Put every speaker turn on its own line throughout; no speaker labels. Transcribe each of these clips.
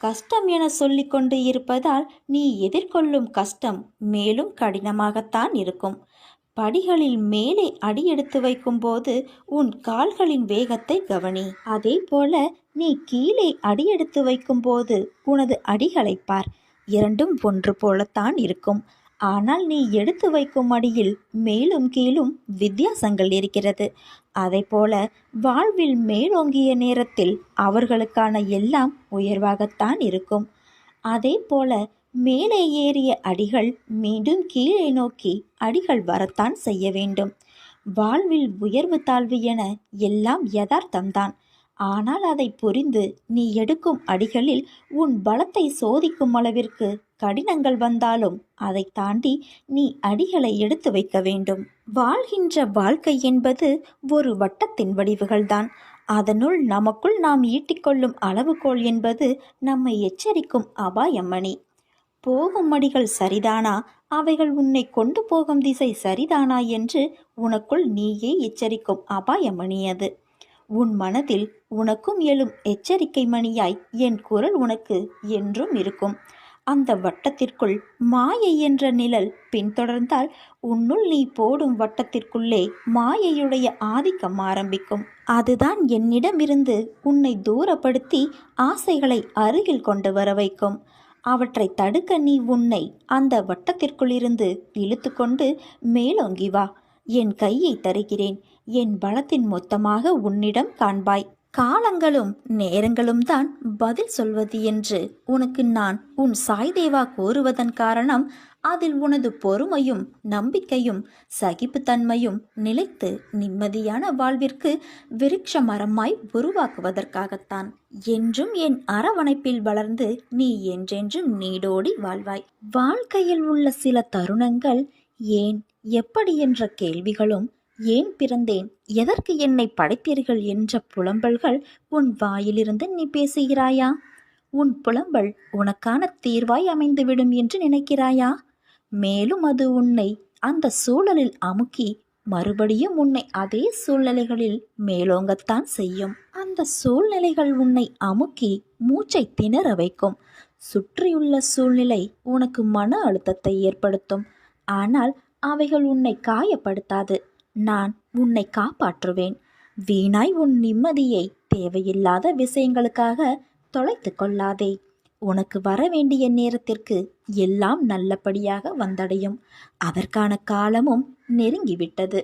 கஷ்டம் என சொல்லிக்கொண்டு இருப்பதால் நீ எதிர்கொள்ளும் கஷ்டம் மேலும் கடினமாகத்தான் இருக்கும். படிகளில் மேலே அடியெடுத்து வைக்கும்போது உன் கால்களின் வேகத்தை கவனி. அதே போல நீ கீழே அடியெடுத்து வைக்கும்போது உனது அடிகளை பார். இரண்டும் ஒன்று போலத்தான் இருக்கும். ஆனால் நீ எடுத்து வைக்கும் அடியில் மேலும் கீழும் வித்தியாசங்கள் இருக்கிறது. அதை போல வாழ்வில் மேலோங்கிய நேரத்தில் அவர்களுக்கான எல்லாம் உயர்வாகத்தான் இருக்கும். அதே போல மேலே ஏறிய அடிகள் மீண்டும் கீழே நோக்கி அடிகள் வரத்தான் செய்ய வேண்டும். வாழ்வில் உயர்வு தாழ்வு என எல்லாம் யதார்த்தம்தான். ஆனால் அதை புரிந்து நீ எடுக்கும் அடிகளில் உன் பலத்தை சோதிக்கும் அளவிற்கு கடினங்கள் வந்தாலும் அதை தாண்டி நீ அடிகளை எடுத்து வைக்க வேண்டும். வாழ்கின்ற வாழ்க்கை என்பது ஒரு வட்டத்தின் வடிவுகள்தான். அதனுள் நமக்குள் நாம் ஈட்டிக்கொள்ளும் அளவுகோல் என்பது நம்மை எச்சரிக்கும் அபாயமணி. போகும் அடிகள் சரிதானா, அவைகள் உன்னை கொண்டு போகும் திசை சரிதானா என்று உனக்குள் நீயே எச்சரிக்கும் அபாயமணி அது. உன் மனதில் உனக்கும் எழும் எச்சரிக்கை மணியாய் என் குரல் உனக்கு என்றும் இருக்கும். அந்த வட்டத்திற்குள் மாயை என்ற நிழல் பின்தொடர்ந்தால் உன்னுள் நீ போடும் வட்டத்திற்குள்ளே மாயையுடைய ஆதிக்கம் ஆரம்பிக்கும். அதுதான் என்னிடமிருந்து உன்னை தூரப்படுத்தி ஆசைகளை அருகில் கொண்டு வர வைக்கும். அவற்றை தடுக்க நீ உன்னை அந்த வட்டத்திற்குள்ளிருந்து இழுத்து கொண்டு மேலோங்கி வா. என் கையை தருகிறேன். என் பலத்தின் மொத்தமாக உன்னிடம் காண்பாய். காலங்களும் நேரங்களும் தான் பதில் சொல்வது என்று உனக்கு நான் உன் சாய்தேவா கூறுவதன் காரணம் அதில் உனது பொறுமையும் நம்பிக்கையும் சகிப்புத்தன்மையும் நிலைத்து நிம்மதியான வாழ்விற்கு விருட்ச மரமாய் உருவாக்குவதற்காகத்தான். என்றும் என் அரவணைப்பில் வளர்ந்து நீ என்றென்றும் நீடோடி வாழ்வாய். வாழ்க்கையில் உள்ள சில தருணங்கள் ஏன் எப்படி என்ற கேள்விகளும், ஏன் பிறந்தேன், எதற்கு என்னை படைத்தீர்கள் என்ற புலம்பல்கள் உன் வாயிலிருந்து நீ பேசுகிறாயா? உன் புலம்பல் உனக்கான தீர்வாய் அமைந்துவிடும் என்று நினைக்கிறாயா? மேலும் அது உன்னை அந்த சூழலில் அமுக்கி மறுபடியும் உன்னை அதே சூழ்நிலைகளில் மேலோங்கத்தான் செய்யும். அந்த சூழ்நிலைகள் உன்னை அமுக்கி மூச்சை திணற வைக்கும். சுற்றியுள்ள சூழ்நிலை உனக்கு மன அழுத்தத்தை ஏற்படுத்தும். ஆனால் அவைகள் உன்னை காயப்படுத்தாது. நான் உன்னை காப்பாற்றுவேன். வீணாய் உன் நிம்மதியை தேவையில்லாத விஷயங்களுக்காக தொலைத்து கொள்ளாதே. உனக்கு வர வேண்டிய நேரத்திற்கு எல்லாம் நல்லபடியாக வந்தடையும். அதற்கான காலமும் நெருங்கிவிட்டது.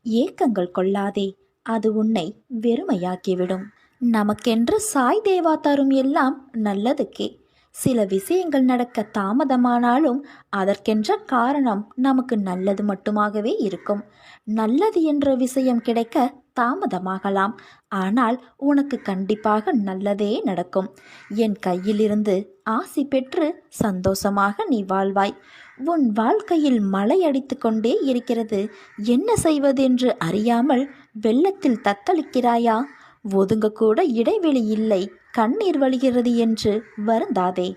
ஏக்கங்கள் கொள்ளாதே, அது உன்னை வெறுமையாக்கிவிடும். நமக்கென்று சாய் தேவா தரும் எல்லாம் நல்லதுக்கே. சில விஷயங்கள் நடக்க தாமதமானாலும் அதற்கென்ற காரணம் நமக்கு நல்லது மட்டுமாகவே இருக்கும். நல்லது என்ற விஷயம் கிடைக்க தாமதமாகலாம், ஆனால் உனக்கு கண்டிப்பாக நல்லதே நடக்கும். என் கையிலிருந்து ஆசி பெற்று சந்தோஷமாக நீ வாழ்வாய். உன் வாழ்க்கையில் மழை அடித்து கொண்டே இருக்கிறது. என்ன செய்வதென்று அறியாமல் வெள்ளத்தில் தத்தளிக்கிறாயா? ஒதுங்கக்கூட இடைவெளி இல்லை, கண்ணீர் வழிகிறது என்று வருந்தாதே.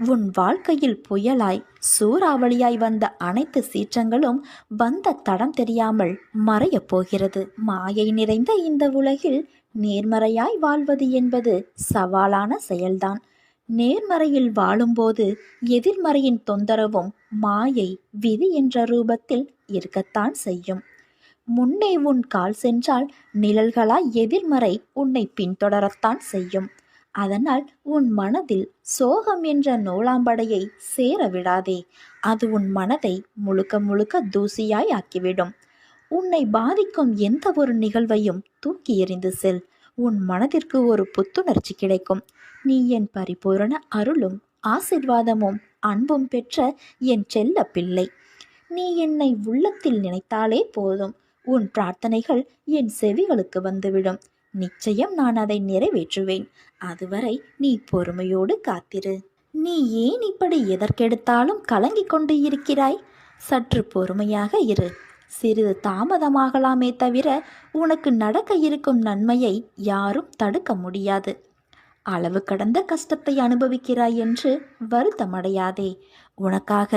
உன் வாழ்க்கையில் புயலாய் சூறாவளியாய் வந்த அனைத்து சீற்றங்களும் வந்த தடம் தெரியாமல் மறையப் போகிறது. மாயை நிறைந்த இந்த உலகில் நேர்மறையாய் வாழ்வது என்பது சவாலான செயல்தான். நேர்மறையில் வாழும்போது எதிர்மறையின் தொந்தரவும் மாயை விதி என்ற ரூபத்தில் இருக்கத்தான் செய்யும். முன்னே உன் கால் சென்றால் நிழல்களாய் எதிர்மறை உன்னை பின்தொடரத்தான் செய்யும். அதனால் உன் மனதில் சோகம் என்ற நூலாம்படையை சேர விடாதே. அது உன் மனதை முழுக்க முழுக்க தூசியாய் ஆக்கிவிடும். உன்னை பாதிக்கும் எந்த ஒரு நிகழ்வையும் தூக்கி எறிந்து செல். உன் மனதிற்கு ஒரு புத்துணர்ச்சி கிடைக்கும். நீ என் பரிபூரண அருளும் ஆசிர்வாதமும் அன்பும் பெற்ற என் செல்ல பிள்ளை. நீ என்னை உள்ளத்தில் நினைத்தாலே போதும். உன் பிரார்த்தனைகள் என் செவிகளுக்கு வந்துவிடும். நிச்சயம் நான் அதை நிறைவேற்றுவேன். அதுவரை நீ பொறுமையோடு காத்திரு. நீ ஏன் இப்படி எதற்கெடுத்தாலும் கலங்கிக் கொண்டு இருக்கிறாய்? சற்று பொறுமையாக இரு. சிறிது தாமதமாகலாமே தவிர உனக்கு நடக்க இருக்கும் நன்மையை யாரும் தடுக்க முடியாது. அளவு கடந்த கஷ்டத்தை அனுபவிக்கிறாய் என்று வருத்தமடையாதே. உனக்காக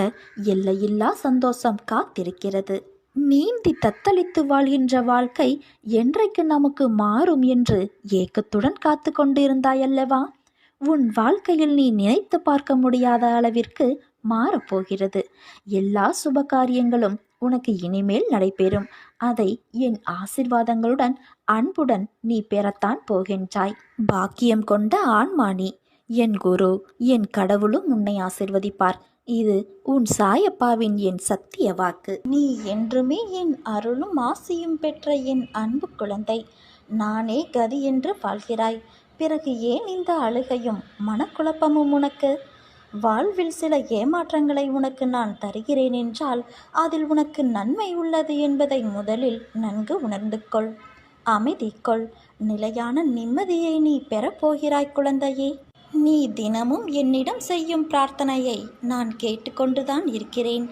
எல்லையில்லா சந்தோஷம் காத்திருக்கிறது. நீந்தி தத்தளித்து வாழ்கின்ற வாழ்க்கை என்றைக்கு நமக்கு மாறும் என்று ஏக்கத்துடன் காத்து கொண்டிருந்தாயல்லவா? உன் வாழ்க்கையில் நீ நினைத்து பார்க்க முடியாத அளவிற்கு மாறப்போகிறது. எல்லா சுப காரியங்களும் உனக்கு இனிமேல் நடைபெறும். அதை என் ஆசிர்வாதங்களுடன் அன்புடன் நீ பெறத்தான் போகின்றாய். பாக்கியம் கொண்ட ஆண்மானி. என் குரு, என் கடவுளும் உன்னை ஆசிர்வதிப்பார். இது உன் சாயப்பாவின் என் சத்திய வாக்கு. நீ என்றுமே என் அருளும் ஆசியும் பெற்ற என் அன்பு குழந்தை. நானே கதி என்று வாழ்கிறாய். பிறகு ஏன் இந்த அழுகையும் மனக்குழப்பமும் உனக்கு? வாழ்வில் சில ஏமாற்றங்களை உனக்கு நான் தருகிறேன் என்றால் அதில் உனக்கு நன்மை உள்ளது என்பதை முதலில் நன்கு உணர்ந்து கொள். அமைதி கொள். நிலையான நிம்மதியை நீ பெறப்போகிறாய் குழந்தையே. நீ தினமும் என்னிடம் செய்யும் பிரார்த்தனையை நான் கேட்டுக்கொண்டுதான் இருக்கிறேன்.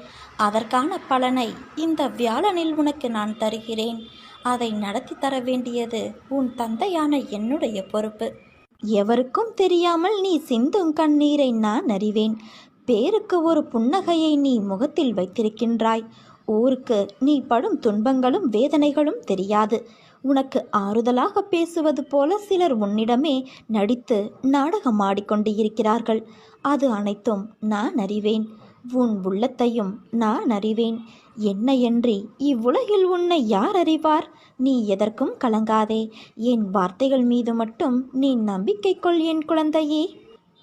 அதற்கான பலனை இந்த வியாழனில் உனக்கு நான் தருகிறேன். அதை நடத்தி தர வேண்டியது உன் தந்தையான என்னுடைய பொறுப்பு. எவருக்கும் தெரியாமல் நீ சிந்தும் கண்ணீரை நான் அறிவேன். பேருக்கு ஒரு புன்னகையை நீ முகத்தில் வைத்திருக்கின்றாய். ஊருக்கு நீ படும் துன்பங்களும் வேதனைகளும் தெரியாது. உனக்கு ஆறுதலாக பேசுவது போல சிலர் உன்னிடமே நடித்து நாடகம் ஆடிக்கொண்டு இருக்கிறார்கள். அது அனைத்தும் நான் அறிவேன். உன் உள்ளத்தையும் நான் அறிவேன். என்னையன்றி இவ்வுலகில் உன்னை யார் அறிவார்? நீ எதற்கும் கலங்காதே. என் வார்த்தைகள் மீது மட்டும் நீ நம்பிக்கை கொள் என் குழந்தையே.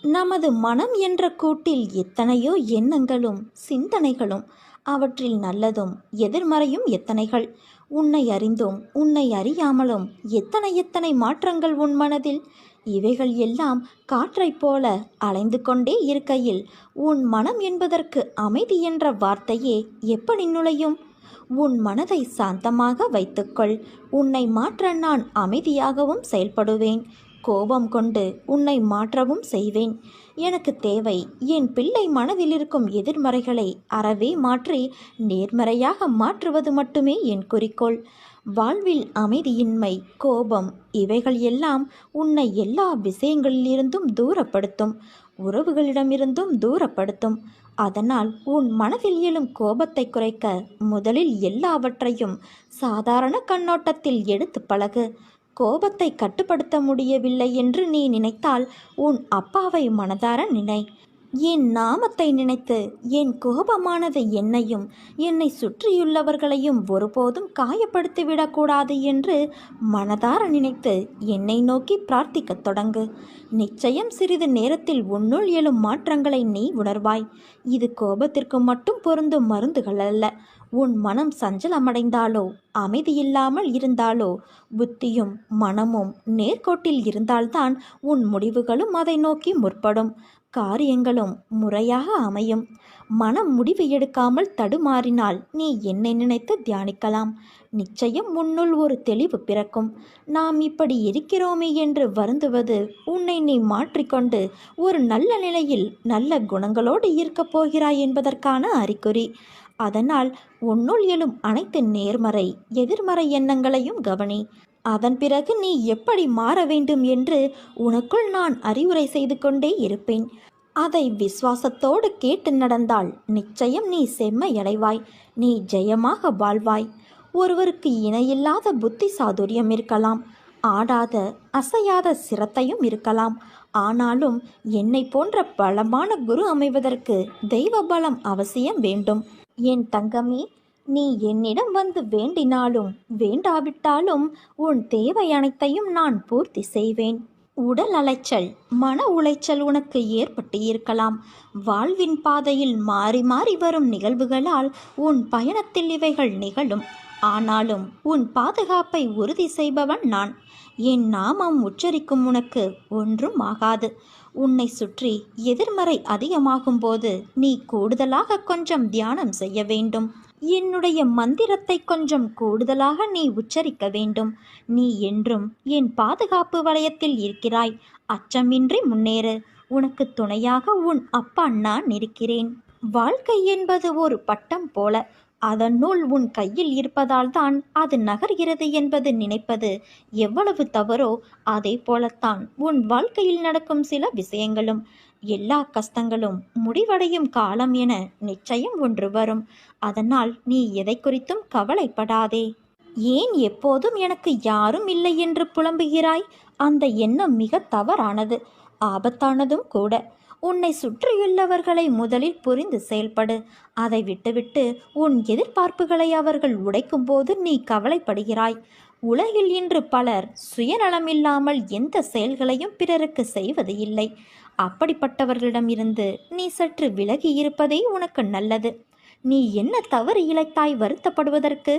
நமது மனம் என்ற கூட்டில் எத்தனையோ எண்ணங்களும் சிந்தனைகளும், அவற்றில் நல்லதும் எதிர்மறையும் எத்தனைகள். உன்னை அறிந்தும் உன்னை அறியாமலும் எத்தனை மாற்றங்கள் உன் மனதில். இவைகள் எல்லாம் காற்றைப் போல அலைந்து கொண்டே இருக்கையில் உன் மனம் என்பதற்கு அமைதி என்ற வார்த்தையே எப்படி நுழையும்? உன் மனதை சாந்தமாக வைத்துக்கொள். உன்னை மாற்ற நான் அமைதியாகவும் செயல்படுவேன். கோபம் கொண்டு உன்னை மாற்றவும் செய்வேன். எனக்கு தேவை என் பிள்ளை மனதில் இருக்கும் எதிர்மறைகளை அறவே மாற்றி நேர்மறையாக மாற்றுவது மட்டுமே என் குறிக்கோள். வாழ்வில் அமைதியின்மை, கோபம் இவைகள் எல்லாம் உன்னை எல்லா விஷயங்களிலிருந்தும் தூரப்படுத்தும், உறவுகளிடமிருந்தும் தூரப்படுத்தும். அதனால் உன் மனதில் எழும் கோபத்தை குறைக்க முதலில் எல்லாவற்றையும் சாதாரண கண்ணோட்டத்தில் எடுத்து பழகு. கோபத்தை கட்டுப்படுத்த முடியவில்லை என்று நீ நினைத்தால் உன் அப்பாவை மனதார நினை. என் நாமத்தை நினைத்து என் கோபமானது என்னையும் என்னை சுற்றியுள்ளவர்களையும் ஒருபோதும் காயப்படுத்திவிடக்கூடாது என்று மனதார நினைத்து என்னை நோக்கி பிரார்த்திக்கத் தொடங்கு. நிச்சயம் சிறிது நேரத்தில் உன்னுள் எழும் மாற்றங்களை நீ உணர்வாய். இது கோபத்திற்கு மட்டும் பொருந்தும் மருந்துகள் அல்ல. உன் மனம் சஞ்சலமடைந்தாலோ, அமைதியில்லாமல் இருந்தாலோ, புத்தியும் மனமும் நேர்கோட்டில் இருந்தால்தான் உன் முடிவுகளும் அதை நோக்கி முற்படும். காரியங்களும் முறையாக அமையும். மனம் முடிவு எடுக்காமல் தடுமாறினால் நீ என்னை நினைத்து தியானிக்கலாம். நிச்சயம் உன்னுள் ஒரு தெளிவு பிறக்கும். நாம் இப்படி இருக்கிறோமே என்று வருந்துவது உன்னை நீ மாற்றிக்கொண்டு ஒரு நல்ல நிலையில் நல்ல குணங்களோடு இருக்கப் போகிறாய் என்பதற்கான அறிகுறி. அதனால் உன்னுள் எழும் அனைத்து நேர்மறை எதிர்மறை எண்ணங்களையும் கவனி. அதன் பிறகு நீ எப்படி மாற வேண்டும் என்று உனக்குள் நான் அறிவுரை செய்து கொண்டே இருப்பேன். அதை விசுவாசத்தோடு கேட்டு நடந்தால் நிச்சயம் நீ செம்மையடைவாய். நீ ஜெயமாக வாழ்வாய். ஒருவருக்கு இணையில்லாத புத்தி சாதுரியம் இருக்கலாம், ஆடாத அசையாத சிரத்தையும் இருக்கலாம். ஆனாலும் என்னை போன்ற பலமான குரு அமைவதற்கு தெய்வ பலம் அவசியம் வேண்டும். என் தங்கமே, நீ என்னிடம் வந்து வேண்டினாலும் வேண்டாவிட்டாலும் உன் தேவை அனைத்தையும் நான் பூர்த்தி செய்வேன். உடல் அலைச்சல், மன உளைச்சல் உனக்கு ஏற்பட்டு இருக்கலாம். வாழ்வின் பாதையில் மாறி மாறி வரும் நிகழ்வுகளால் உன் பயணத்தில் இவைகள் நிகழும். ஆனாலும் உன் பாதுகாப்பை உறுதி செய்பவன் நான். என் நாமம் உச்சரிக்கும் உனக்கு ஒன்றும் ஆகாது. உன்னை சுற்றி எதிர்மறை அதிகமாகும் போது நீ கூடுதலாக கொஞ்சம் தியானம் செய்ய வேண்டும். என்னுடைய மந்திரத்தை கொஞ்சம் கூடுதலாக நீ உச்சரிக்க வேண்டும். நீ என்றும் என் பாதுகாப்பு வளையத்தில் இருக்கிறாய். அச்சமின்றி முன்னேறு. உனக்கு துணையாக உன் அப்பா நான் இருக்கிறேன். வாழ்க்கை என்பது ஒரு பட்டம் போல. அதனுள் உன் கையில் இருப்பதால் தான் அது நகர்கிறது என்பது நினைப்பது எவ்வளவு தவறோ அதே போலத்தான் உன் வாழ்க்கையில் நடக்கும் சில விஷயங்களும். எல்லா கஷ்டங்களும் முடிவடையும் காலம் என நிச்சயம் ஒன்று வரும். அதனால் நீ எதை குறித்தும் கவலைப்படாதே. ஏன் எப்போதும் எனக்கு யாரும் இல்லை என்று புலம்புகிறாய்? அந்த எண்ணம் மிக தவறானது. ஆபத்தானதும் கூட. உன்னை சுற்றியுள்ளவர்களை முதலில் புரிந்து செயல்படு. அதை விட்டுவிட்டு உன் எதிர்பார்ப்புகளை அவர்கள் உடைக்கும்போது நீ கவலைப்படுகிறாய். உலகில் இன்று பலர் சுயநலமில்லாமல் எந்த செயல்களையும் பிறருக்கு செய்வது இல்லை. அப்படிப்பட்டவர்களிடமிருந்து நீ சற்று விலகி இருப்பதே உனக்கு நல்லது. நீ என்ன தவறு இழைத்தாய் வருத்தப்படுவதற்கு?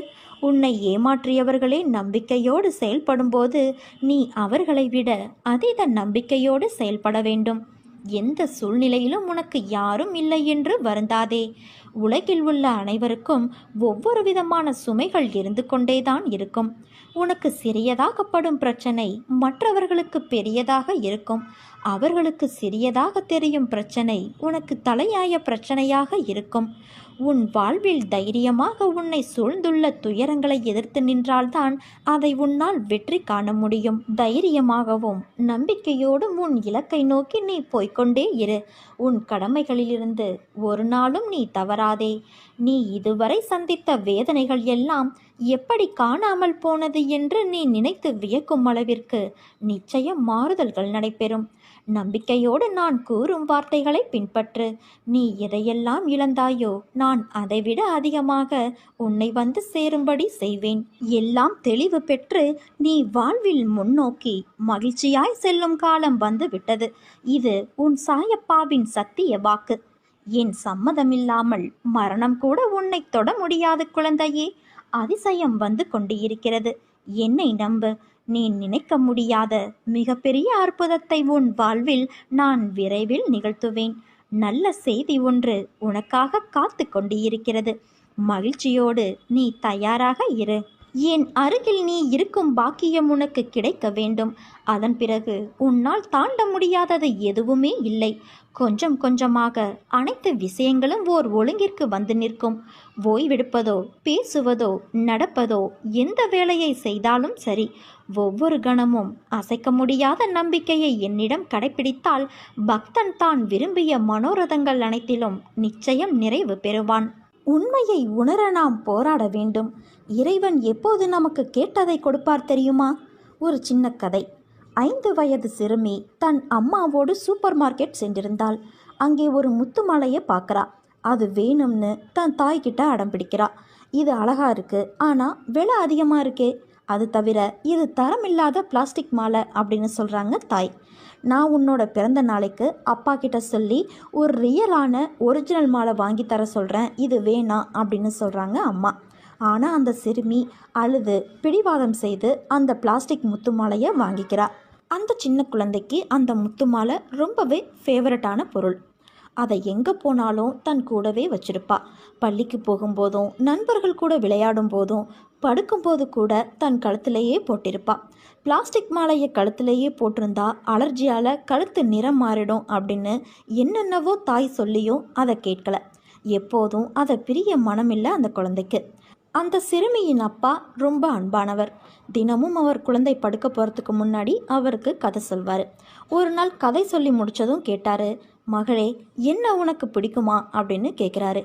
உன்னை ஏமாற்றியவர்களே நம்பிக்கையோடு செயல்படும்போது நீ அவர்களை விட அதீத நம்பிக்கையோடு செயல்பட வேண்டும். எந்த சூழ்நிலையிலும் உனக்கு யாரும் இல்லை என்று வருந்தாதே. உலகில் உள்ள அனைவருக்கும் ஒவ்வொரு விதமான சுமைகள் இருந்து கொண்டேதான் இருக்கும். உனக்கு சிறியதாகப்படும் பிரச்சனை மற்றவர்களுக்கு பெரியதாக இருக்கும். அவர்களுக்கு சிறியதாக தெரியும் பிரச்சனை உனக்கு தலையாய பிரச்சனையாக இருக்கும். உன் வாழ்வில் தைரியமாக உன்னை சூழ்ந்துள்ள துயரங்களை எதிர்த்து நின்றால்தான் அதை உன்னால் வெற்றி காண முடியும். தைரியமாகவும் நம்பிக்கையோடும் உன் இலக்கை நோக்கி நீ போய்கொண்டே இரு. உன் கடமைகளிலிருந்து ஒரு நாளும் நீ தவறாதே. நீ இதுவரை சந்தித்த வேதனைகள் எல்லாம் எப்படி காணாமல் போனது என்று நீ நினைத்து வியக்கும் அளவிற்கு நிச்சயம் மாறுதல்கள் நடைபெறும். நம்பிக்கையோடு நான் கூறும் வார்த்தைகளை பின்பற்று. நீ எதையெல்லாம் இழந்தாயோ நான் அதைவிட அதிகமாக உன்னை வந்து சேரும்படி செய்வேன். எல்லாம் தெளிவு பெற்று நீ வாழ்வில் முன்னோக்கி மகிழ்ச்சியாய் செல்லும் காலம் வந்து விட்டது. இது உன் சாயப்பாவின் சத்திய வாக்கு. என் சம்மதமில்லாமல் மரணம் கூட உன்னை தொட முடியாது குழந்தையே. அதிசயம் வந்து கொண்டு இருக்கிறது. என்னை நம்பு. நீ நினைக்க முடியாத மிகப்பெரிய அற்புதத்தை உன் வாழ்வில் நான் விரைவில் நிகழ்த்துவேன். நல்ல செய்தி ஒன்று உனக்காக காத்து கொண்டு இருக்கிறது. மகிழ்ச்சியோடு நீ தயாராக இரு. என் அருகில் நீ இருக்கும் பாக்கியம் உனக்கு கிடைக்க வேண்டும். அதன் பிறகு உன்னால் தாண்ட முடியாதது எதுவுமே இல்லை. கொஞ்சம் கொஞ்சமாக அனைத்து விஷயங்களும் ஓர் ஒழுங்கிற்கு வந்து நிற்கும். ஓய்வெடுப்பதோ பேசுவதோ நடப்பதோ எந்த வேலையை செய்தாலும் சரி, ஒவ்வொரு கணமும் அசைக்க முடியாத நம்பிக்கையை என்னிடம் கடைபிடித்தால் பக்தன் தான் விரும்பிய மனோரதங்கள் அனைத்திலும் நிச்சயம் நிறைவு பெறுவான். உண்மையை உணர நாம் போராட வேண்டும். இறைவன் எப்போது நமக்கு கேட்டதை கொடுப்பார் தெரியுமா? ஒரு சின்ன கதை. 5 வயது சிறுமி தன் அம்மாவோடு சூப்பர் மார்க்கெட் சென்றிருந்தாள். அங்கே ஒரு முத்து மாலையை பார்க்குறா. அது வேணும்னு தன் தாய்கிட்ட அடம் பிடிக்கிறா. இது அழகா இருக்கு, ஆனால் விலை அதிகமாக இருக்கே. அது தவிர இது தரமில்லாத பிளாஸ்டிக் மாலை அப்படின்னு சொல்கிறாங்க தாய். நான் உன்னோட பிறந்த நாளைக்கு அப்பா கிட்ட சொல்லி ஒரு ரியலான ஒரிஜினல் மாலை வாங்கி தர சொல்கிறேன், இது வேணாம் அப்படின்னு சொல்கிறாங்க அம்மா. ஆனால் அந்த சிறுமி அழுது பிடிவாதம் செய்து அந்த பிளாஸ்டிக் முத்து மாலையை வாங்கிக்கிறா. அந்த சின்ன குழந்தைக்கு அந்த முத்து மாலை ரொம்பவே ஃபேவரட்டான பொருள். அதை எங்கே போனாலும் தன் கூடவே வச்சிருப்பா. பள்ளிக்கு போகும்போதும் நண்பர்கள் கூட விளையாடும் போதும் படுக்கும்போது கூட தன் கழுத்திலேயே போட்டிருப்பா. பிளாஸ்டிக் மாலையை கழுத்திலேயே போட்டிருந்தா அலர்ஜியால் கழுத்து நிறம் மாறிடும் அப்படின்னு என்னென்னவோ தாய் சொல்லியும் அதை கேட்கல. எப்போதும் அதை பிரிய மனமில்லை அந்த குழந்தைக்கு. அந்த சிறுமியின் அப்பா ரொம்ப அன்பானவர். தினமும் அவர் குழந்தை படுக்க போகிறதுக்கு முன்னாடி அவருக்கு கதை சொல்வார். ஒரு நாள் கதை சொல்லி முடித்ததும் கேட்டார், மகளே, என்ன உனக்கு பிடிக்குமா அப்படின்னு கேட்குறாரு.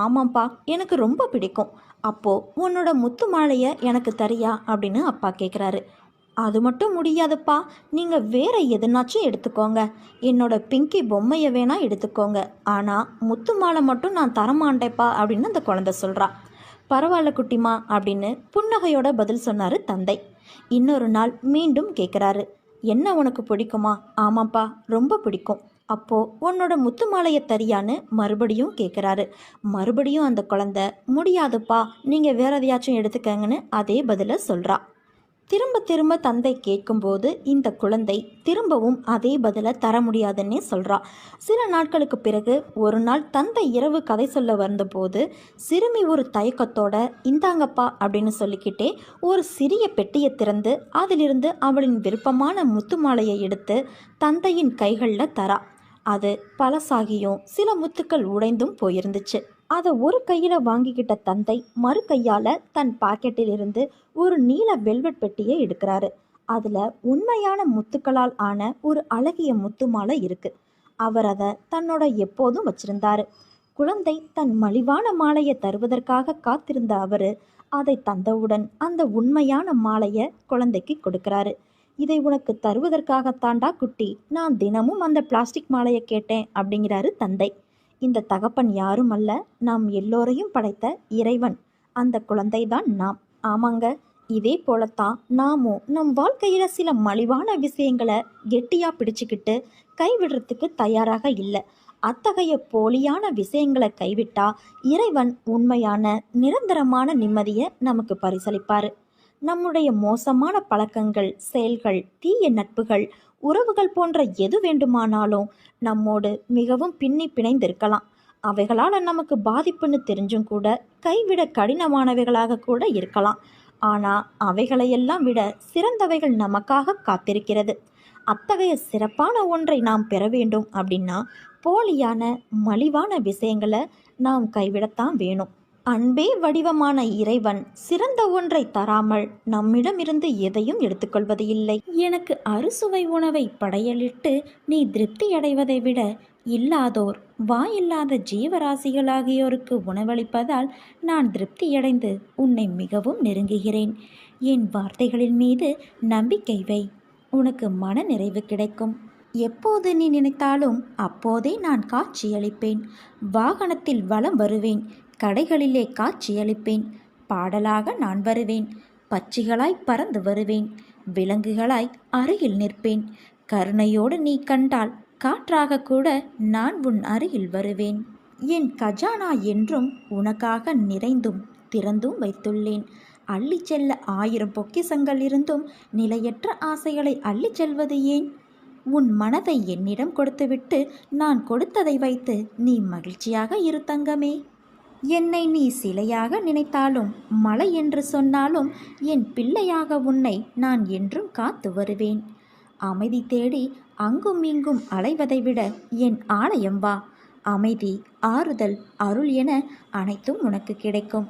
ஆமாம்ப்பா, எனக்கு ரொம்ப பிடிக்கும். அப்போது உன்னோட முத்து மாலையை எனக்கு தரியா அப்படின்னு அப்பா கேட்குறாரு. அது மட்டும் முடியாதுப்பா, நீங்கள் வேற எதுனாச்சும் எடுத்துக்கோங்க. என்னோட பிங்கி பொம்மையை வேணால் எடுத்துக்கோங்க, ஆனால் முத்து மாலை மட்டும் நான் தரமாட்டேப்பா அப்படின்னு அந்த குழந்தை சொல்கிறா. பரவாயில்ல குட்டிமா அப்படின்னு புன்னகையோட பதில் சொன்னார் தந்தை. இன்னொரு நாள் மீண்டும் கேட்குறாரு, என்ன உனக்கு பிடிக்குமா? ஆமாப்பா, ரொம்ப பிடிக்கும். அப்போது உன்னோட முத்து மாலையை தரியான்னு மறுபடியும் கேட்குறாரு. மறுபடியும் அந்த குழந்தை, முடியாதுப்பா, நீங்கள் வேற எதையாச்சும் எடுத்துக்கங்கன்னு அதே பதிலை சொல்கிறா. திரும்ப திரும்ப தந்தை கேட்கும்போது இந்த குழந்தை திரும்பவும் அதே பதிலை தர முடியாதுன்னே சொல்கிறா. சில நாட்களுக்கு பிறகு ஒரு நாள் தந்தை இரவு கதை சொல்ல வந்தபோது சிறுமி ஒரு தயக்கத்தோட, இந்தாங்கப்பா அப்படின்னு சொல்லிக்கிட்டே ஒரு சிறிய பெட்டியை திறந்து அதிலிருந்து அவளின் விருப்பமான முத்து மாலையை எடுத்து தந்தையின் கைகளில் தரா. அது பழசாகியும் சில முத்துக்கள் உடைந்தும் போயிருந்துச்சு. அதை ஒரு கையில் வாங்கிக்கிட்ட தந்தை மறு கையால் தன் பாக்கெட்டில் இருந்து ஒரு நீல வெல்வெட் பெட்டியை எடுக்கிறாரு. அதில் உண்மையான முத்துக்களால் ஆன ஒரு அழகிய முத்து மாலை இருக்கு. அவர் அதை தன்னோட எப்போதும் வச்சிருந்தாரு. குழந்தை தன் மலிவான மாலையை தருவதற்காக காத்திருந்த அவர் அதை தந்தவுடன் அந்த உண்மையான மாலையை குழந்தைக்கு கொடுக்கிறாரு. இதை உனக்கு தருவதற்காகத்தாண்டா குட்டி நான் தினமும் அந்த பிளாஸ்டிக் மாலையை கேட்டேன் அப்படிங்கிறாரு தந்தை. இந்த தகப்பன் யாரும் அல்ல, நாம் எல்லோரையும் படைத்த இறைவன். அந்த குழந்தைதான் நாம். ஆமாங்க, இதே போலத்தான் நாமும் நம் வாழ்க்கையில் சில மலிவான விஷயங்களை கெட்டியாக பிடிச்சிக்கிட்டு கைவிடுறதுக்கு தயாராக இல்லை. அத்தகைய போலியான விஷயங்களை கைவிட்டா இறைவன் உண்மையான நிரந்தரமான நிம்மதியை நமக்கு பரிசளிப்பார். நம்முடைய மோசமான பழக்கங்கள், செயல்கள், தீய நட்புகள், உறவுகள் போன்ற எது வேண்டுமானாலும் நம்மோடு மிகவும் பின்னி பிணைந்திருக்கலாம். அவைகளால் நமக்கு பாதிப்புன்னு தெரிஞ்சும் கூட கைவிட கடினமானவைகளாக கூட இருக்கலாம். ஆனால் அவைகளையெல்லாம் விட சிறந்தவைகள் நமக்காக காத்திருக்கிறது. அத்தகைய சிறப்பான ஒன்றை நாம் பெற வேண்டும் அப்படின்னா போலியான மலிவான விஷயங்களை நாம் கைவிடத்தான் வேணும். அன்பே வடிவமான இறைவன் சிறந்த ஒன்றை தராமல் நம்மிடமிருந்து எதையும் எடுத்துக்கொள்வது இல்லை. எனக்கு அறுசுவை உணவை படையலிட்டு நீ திருப்தி அடைவதை விட இல்லாதோர், வாயில்லாத ஜீவராசிகளாகியோருக்கு உணவளிப்பதால் நான் திருப்தியடைந்து உன்னை மிகவும் நெருங்குகிறேன். என் வார்த்தைகளின் மீது நம்பிக்கை வை, உனக்கு மன நிறைவு கிடைக்கும். எப்போது நீ நினைத்தாலும் அப்போதே நான் காட்சியளிப்பேன். வாகனத்தில் வலம் வருவேன், கடைகளிலே காட்சியளிப்பேன். பாடலாக நான் வருவேன், பட்சிகளாய் பறந்து வருவேன், விலங்குகளாய் அருகில் நிற்பேன். கருணையோடு நீ கண்டால் காற்றாக கூட நான் உன் அருகில் வருவேன். என் கஜானா என்றும் உனக்காக நிறைந்தும் திறந்தும் வைத்துள்ளேன். அள்ளிச் செல்ல 1000 பொக்கிசங்கள் இருந்தும் நிலையற்ற ஆசைகளை அள்ளிச் செல்வது ஏன்? உன் மனதை என்னிடம் கொடுத்துவிட்டு நான் கொடுத்ததை வைத்து நீ மகிழ்ச்சியாக இரு தங்கமே. என்னை நீ சிலையாக நினைத்தாலும் மலை என்று சொன்னாலும் என் பிள்ளையாக உன்னை நான் என்றும் காத்து வருவேன். அமைதி தேடி அங்கும் இங்கும் அலைவதை விட என் ஆலயம் வா. அமைதி, ஆறுதல், அருள் என அனைத்தும் உனக்கு கிடைக்கும்.